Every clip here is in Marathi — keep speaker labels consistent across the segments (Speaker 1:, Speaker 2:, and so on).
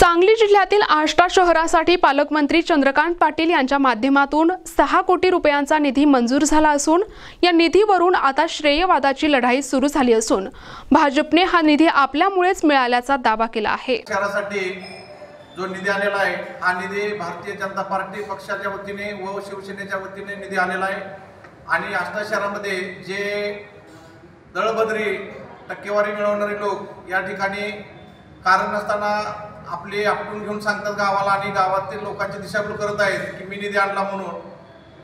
Speaker 1: सांगली जिल्ह्यातील आष्टा शहरासाठी पालकमंत्री चंद्रकांत पाटील यांच्या माध्यमातून 6 कोटी रुपयांचा निधी मंजूर झाला असून या निधीवरून आता श्रेयवादाची लढाई सुरू झाली असून भाजपने हा निधी आपल्यामुळेच मिळाल्याचा दावा केला आहे।
Speaker 2: शहरासाठी जो निधी आलेला आहे हा निधी भारतीय जनता पार्टी पक्षाच्या वतीने व शिवसेनेच्या वतीने निधी आलेला आहे आणि आष्टा शहरामध्ये जे दळबद्री टक्केवारी मिळवणारे लोक या ठिकाणी कारण नसताना आपले आपटून घेऊन सांगतात गावाला आणि गावातील लोकांची दिशाभूल करत आहेत की मी निधी आणला म्हणून।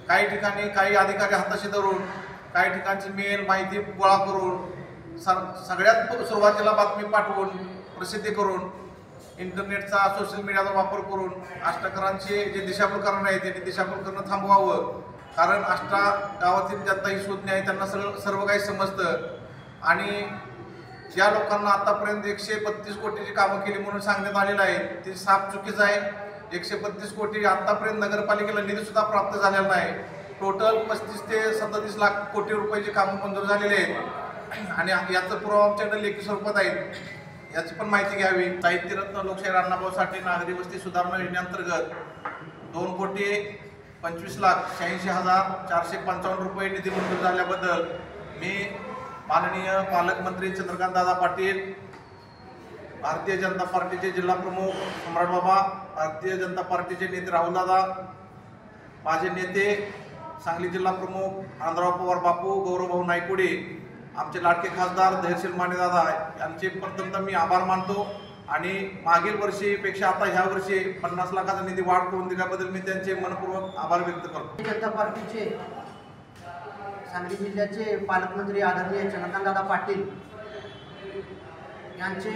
Speaker 2: काही ठिकाणी काही अधिकारी हाताशी धरून काही ठिकाणची मेल माहिती गोळा करून सगळ्यात सुरुवातीला बातमी पाठवून प्रसिद्धी करून इंटरनेटचा सोशल मीडियाचा वापर करून आष्टाकरांचे जे दिशाभूल करणं आहे त्यांनी दिशाभूल करणं थांबवावं। कारण आष्टा गावातील जनता ही सुज्ञ आहे, त्यांना सर्व काही समजतं आणि ज्या लोकांना आतापर्यंत 132 कोटीची कामं केली म्हणून सांगण्यात आलेलं आहे ते साफ चुकीचं आहे। 132 कोटी आतापर्यंत नगरपालिकेला निधी सुद्धा प्राप्त झालेला नाही। टोटल 35 ते 37 लाख कोटी रुपयाची कामं मंजूर झालेली आहेत आणि याचा पुरावा आमच्याकडे लेखी स्वरूपात आहेत, याची पण माहिती घ्यावी। साहित्यरत्न लोकशाहीर अण्णाभाऊ साठे नागरी वस्ती सुधारणा योजनेअंतर्गत 2,25,86,455 रुपये निधी मंजूर झाल्याबद्दल मी माननीय पालकमंत्री चंद्रकांत दादा पाटील, भारतीय जनता पार्टीचे जिल्हा प्रमुख सम्राट बाबा, भारतीय जनता पार्टीचे नेते राहुल दादा, माझे नेते सांगली जिल्हा प्रमुख आंध्रराव पवार बापू, गौरवभाऊ नायकुडे, आमचे लाडके खासदार धैर्यशील माने दादा यांचे प्रथमतः मी आभार मानतो आणि मागील वर्षीपेक्षा आता ह्या वर्षी 50 लाखाचा निधी वाढ करून दिल्याबद्दल मी त्यांचे मनपूर्वक आभार व्यक्त करतो।
Speaker 3: जनता पार्टीचे सांगली जिल्ह्याचे पालकमंत्री आदरणीय चंद्रकांतदादा पाटील यांचे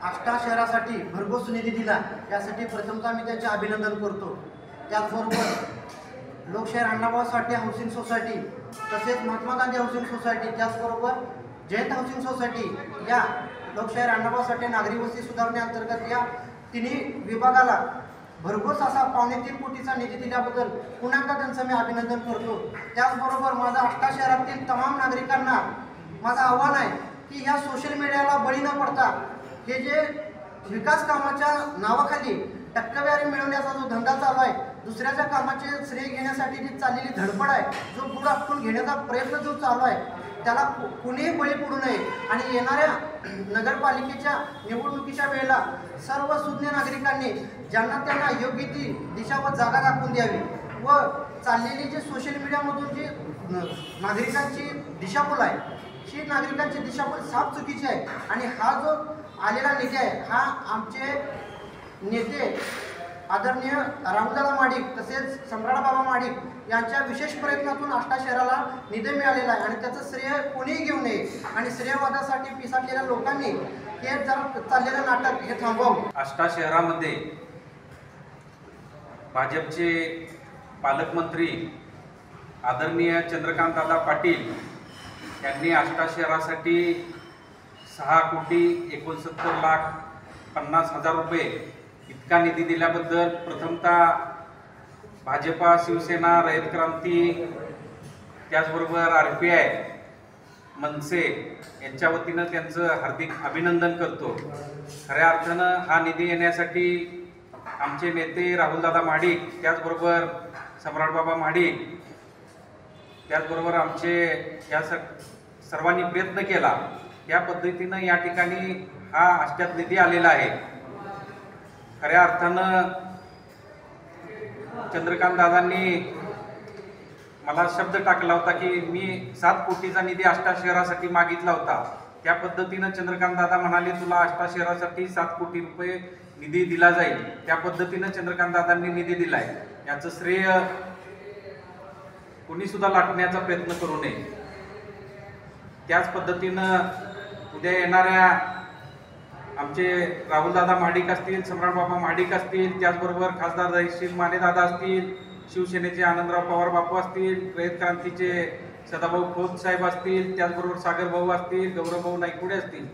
Speaker 3: आष्टा शहरासाठी भरघोस निधी दिला यासाठी प्रथमतः मी त्यांचे अभिनंदन करतो। त्याचबरोबर लोकशाहीर अण्णाभाऊ साठे हाऊसिंग सोसायटी तसेच महात्मा गांधी हाऊसिंग सोसायटी त्याचबरोबर जयंत हाऊसिंग सोसायटी या लोकशाहीर अण्णाभाऊ साठे नागरी वस्ती सुधारणेअंतर्गत या तिन्ही विभागाला भरघोस असा 3.25 कोटीचा निधी दिल्याबद्दल पुन्हा एकदा त्यांचं मी अभिनंदन करतो। त्याचबरोबर माझा आष्टा शहरातील तमाम नागरिकांना माझं आव्हान आहे की ह्या सोशल मीडियाला बळी न पडता हे जे विकास कामाच्या नावाखाली टक्केवारी मिळवण्याचा जो धंदा चालू आहे, दुसऱ्याच्या कामाचे श्रेय घेण्यासाठी जी चाललेली धडपड आहे, जो बुड आपटून घेण्याचा प्रयत्न जो चालू आहे त्याला कुणीही बळी पडू नये आणि येणाऱ्या नगरपालिकेच्या निवडणुकीच्या वेळेला सर्व सुज्ञ नागरिकांनी ज्यांना त्यांना योग्य ती दिशा व जागा दाखवून द्यावी व चाललेली जे सोशल मीडियामधून जी नागरिकांची दिशाभूल आहे ही नागरिकांची दिशाभूल साफ चुकीची आहे आणि हा जो आलेला निधी आहे हा आमचे नेते आदरणीय राहुलदादा माडिक तसेच सम्राट बाबा माडिक यांच्या विशेष प्रयत्नातून आष्टा शहराला निधी मिळालेला आहे आणि त्याचं श्रेय कोणीही घेऊ नये आणि श्रेयवादासाठी पिसाटलेल्या लोकांनी हे जरा चाललेलं नाटक हे थांबवावं।
Speaker 4: आष्टा शहरामध्ये भाजपचे पालकमंत्री आदरणीय चंद्रकांतदादा पाटील यांनी आष्टा शहरासाठी 6,69,50,000 रुपये इतका निधी दिल्याबद्दल प्रथमतः भाजपा, शिवसेना, रयत क्रांती त्याचबरोबर RPI, मनसे यांच्या वतीनं त्यांचं हार्दिक अभिनंदन करतो। खऱ्या अर्थानं हा निधी येण्यासाठी आमचे नेते राहुलदादा माडिक, त्याचबरोबर सम्राटबाबा माडिक, त्याचबरोबर आमचे या सर्वांनी प्रयत्न केला। त्या पद्धतीनं या ठिकाणी हा आष्ट्यात निधी आलेला आहे। खऱ्या अर्थानं चंद्रकांत दादांनी मला शब्द टाकला होता की मी 7 कोटीचा निधी आष्टा शहरासाठी मागितला होता। त्या पद्धतीनं चंद्रकांत दादा म्हणाले तुला आष्टा शहरासाठी 7 कोटी रुपये निधी दिला जाईल। त्या पद्धतीनं चंद्रकांत दादांनी निधी दिलाय, याचं श्रेय कोणी सुद्धा लाटण्याचा प्रयत्न करू नये। त्याच पद्धतीनं उद्या येणाऱ्या आमचे राहुलदादा माडिक असतील, सम्राटबाबा माडिक असतील, त्याचबरोबर खासदार धैर्यशील माने दादा असतील, शिवसेनेचे आनंदराव पवार बापू असतील, रयत क्रांतीचे सदाभाऊ खोत साहेब असतील, त्याचबरोबर सागर भाऊ असतील, गौरवभाऊ नायकुडे असतील,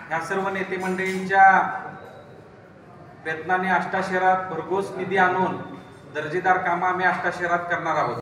Speaker 4: ह्या सर्व नेते मंडळींच्या प्रयत्नाने आष्टा शहरात भरघोस निधी आणून दर्जेदार कामं आम्ही आष्टा शहरात करणार आहोत।